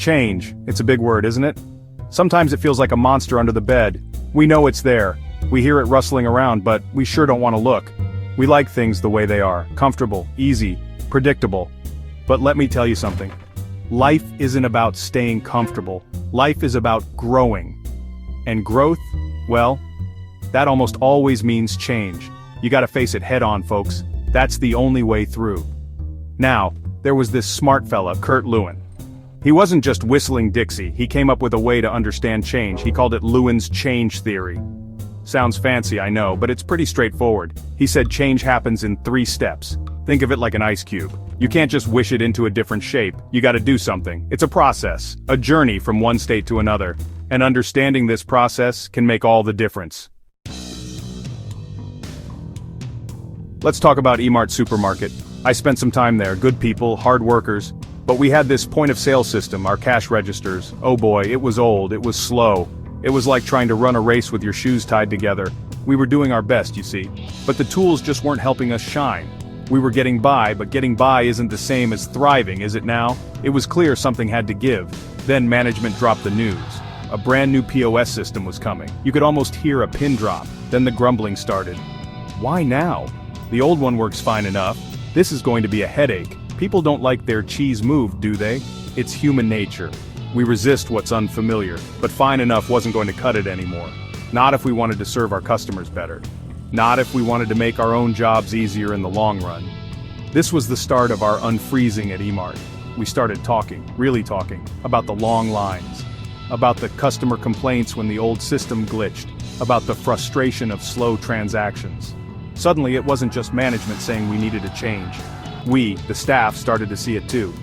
Change, it's a big word, isn't it? Sometimes it feels like a monster under the bed. We know it's there. We hear it rustling around, but we sure don't want to look. We like things the way they are, comfortable, easy, predictable. But let me tell you something. Life isn't about staying comfortable. Life is about growing. And growth, well, that almost always means change. You gotta face it head on, folks. That's the only way through. Now, there was this smart fella, Lewin. He wasn't just whistling Dixie, he came up with a way to understand change. He called it Lewin's change theory. Sounds fancy, I know, but it's pretty straightforward. He said change happens in 3 steps. Think of it like an ice cube. You can't just wish it into a different shape, you gotta do something. It's a process, a journey from one state to another. And understanding this process can make all the difference. Let's talk about Emart supermarket. I spent some time there, good people, hard workers. But we had this point-of-sale system, our cash registers. Oh boy, it was old, it was slow. It was like trying to run a race with your shoes tied together. We were doing our best, you see. But the tools just weren't helping us shine. We were getting by, but getting by isn't the same as thriving, is it now? It was clear something had to give. Then management dropped the news. A brand new POS system was coming. You could almost hear a pin drop. Then the grumbling started. Why now? The old one works fine enough. This is going to be a headache. People don't like their cheese moved, do they? It's human nature. We resist what's unfamiliar, but fine enough wasn't going to cut it anymore. Not if we wanted to serve our customers better. Not if we wanted to make our own jobs easier in the long run. This was the start of our unfreezing at Emart. We started talking, really talking, about the long lines, about the customer complaints when the old system glitched, about the frustration of slow transactions. Suddenly it wasn't just management saying we needed a change. We, the staff, started to see it too.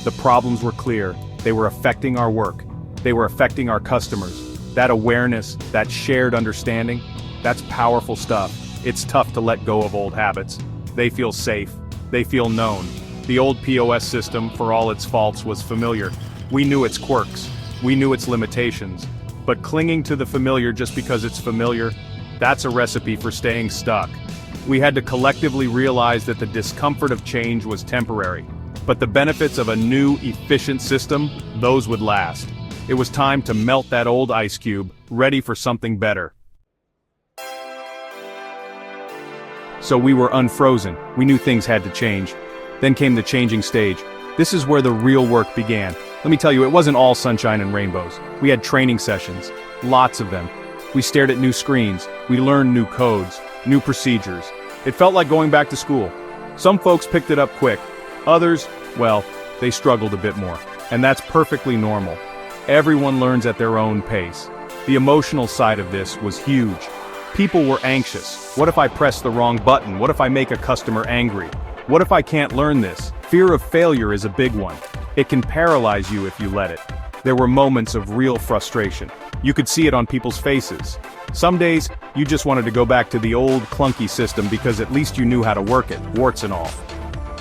The problems were clear, they were affecting our work, they were affecting our customers. That awareness, that shared understanding, that's powerful stuff. It's tough to let go of old habits. They feel safe, they feel known. The old POS system, for all its faults, was familiar. We knew its quirks, we knew its limitations. But clinging to the familiar just because it's familiar, that's a recipe for staying stuck. We had to collectively realize that the discomfort of change was temporary. But the benefits of a new, efficient system, those would last. It was time to melt that old ice cube, ready for something better. So we were unfrozen. We knew things had to change. Then came the changing stage. This is where the real work began. Let me tell you, it wasn't all sunshine and rainbows. We had training sessions, lots of them. We stared at new screens, we learned new codes, new procedures. It felt like going back to school. Some folks picked it up quick. Others, well, they struggled a bit more. And that's perfectly normal. Everyone learns at their own pace. The emotional side of this was huge. People were anxious. What if I press the wrong button? What if I make a customer angry? What if I can't learn this? Fear of failure is a big one. It can paralyze you if you let it. There were moments of real frustration. You could see it on people's faces. Some days, you just wanted to go back to the old clunky system because at least you knew how to work it, warts and all.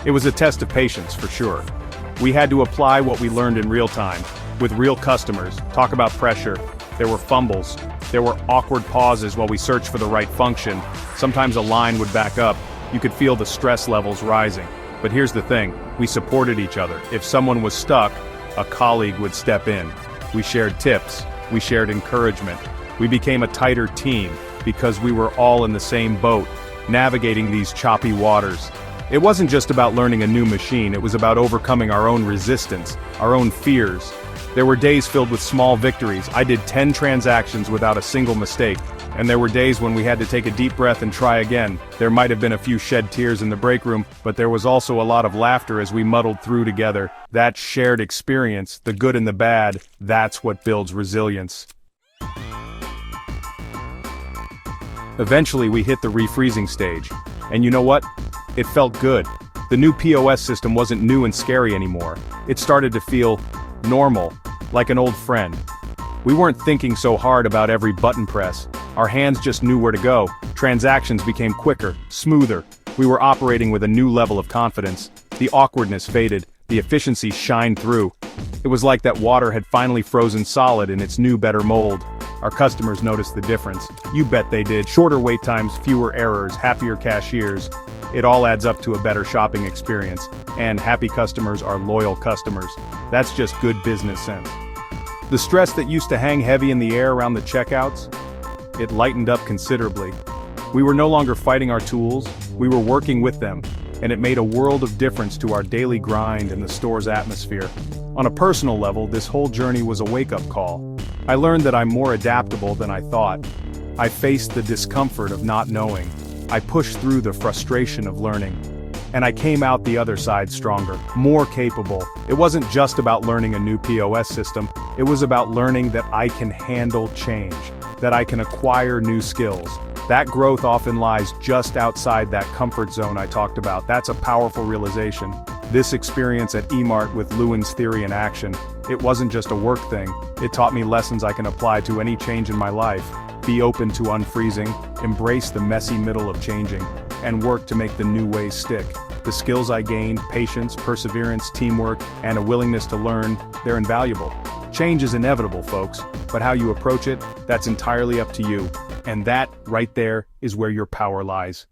It was a test of patience, for sure. We had to apply what we learned in real time, with real customers, talk about pressure. There were fumbles. There were awkward pauses while we searched for the right function. Sometimes a line would back up. You could feel the stress levels rising. But here's the thing, we supported each other. If someone was stuck, a colleague would step in. We shared tips. We shared encouragement. We became a tighter team because we were all in the same boat, navigating these choppy waters. It wasn't just about learning a new machine, it was about overcoming our own resistance, our own fears. There were days filled with small victories. I did 10 transactions without a single mistake. And there were days when we had to take a deep breath and try again. There might have been a few shed tears in the break room, but there was also a lot of laughter as we muddled through together. That shared experience, the good and the bad, that's what builds resilience. Eventually we hit the refreezing stage. And you know what? It felt good. The new POS system wasn't new and scary anymore. It started to feel normal, like an old friend. We weren't thinking so hard about every button press. Our hands just knew where to go. Transactions became quicker, smoother. We were operating with a new level of confidence. The awkwardness faded, the efficiency shined through. It was like that water had finally frozen solid in its new, better mold. Our customers noticed the difference. You bet they did. Shorter wait times, fewer errors, happier cashiers. It all adds up to a better shopping experience, and happy customers are loyal customers. That's just good business sense. The stress that used to hang heavy in the air around the checkouts, it lightened up considerably. We were no longer fighting our tools, we were working with them, and it made a world of difference to our daily grind and the store's atmosphere. On a personal level, this whole journey was a wake-up call. I learned that I'm more adaptable than I thought. I faced the discomfort of not knowing. I pushed through the frustration of learning. And I came out the other side stronger, more capable. It wasn't just about learning a new POS system, it was about learning that I can handle change, that I can acquire new skills. That growth often lies just outside that comfort zone I talked about. That's a powerful realization. This experience at Emart with Lewin's theory in action, it wasn't just a work thing, it taught me lessons I can apply to any change in my life. Be open to unfreezing, embrace the messy middle of changing, and work to make the new ways stick. The skills I gained, patience, perseverance, teamwork, and a willingness to learn, they're invaluable. Change is inevitable, folks, but how you approach it, that's entirely up to you. And that, right there, is where your power lies.